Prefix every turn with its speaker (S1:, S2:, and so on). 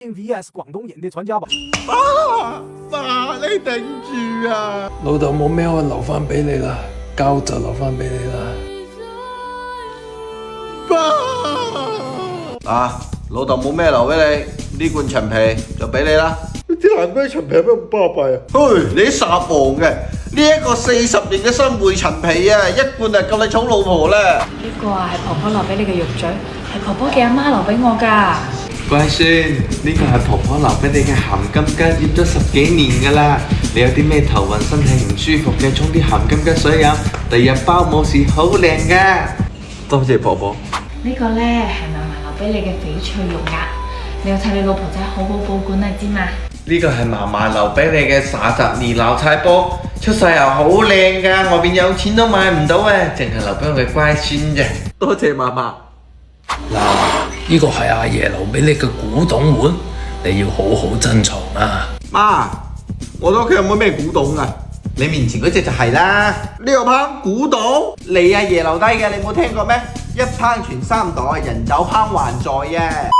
S1: VS 廣東人的傳家寶。
S2: 爸，你頂住啊！
S3: 老豆冇咩可以留翻俾你啦，膠就留翻俾你啦。
S2: 啊，老豆冇咩留俾你，呢罐陳皮就俾你啦。啲爛龜陳皮有咩咁巴閉啊？嘿，你啲撒黃嘅，呢一個40年嘅新會陳皮啊，一罐就夠你寵老婆啦。
S4: 呢個啊係婆婆留俾你嘅肉嘴，係婆婆嘅阿媽留俾我㗎。
S5: 乖孫，呢個係婆婆留俾你嘅鹹金桔，醃咗10幾年㗎啦。你有啲咩頭暈、身體唔舒服嘅，沖啲鹹金桔水飲，第二日包冇事，好靚㗎。多謝婆婆。
S4: 呢個呢係嫲嫲留俾你嘅翡翠肉鴨，你要睇你老婆仔好好保管啊，知嘛？
S5: 呢個係嫲嫲留俾你嘅30年撈菜煲，出世又好靚㗎，外邊有錢都買唔到啊，淨係留俾我嘅乖孫啫。多謝嫲嫲。
S3: 嗱，呢個係阿爺留俾你嘅古董碗，你要好好珍藏啊！
S2: 媽，我哋屋企有冇咩古董啊？
S5: 你面前嗰隻就係啦。
S2: 呢個烹古董，
S5: 你阿爺留低嘅，你冇聽過咩？一烹傳3代，人走烹還在啊！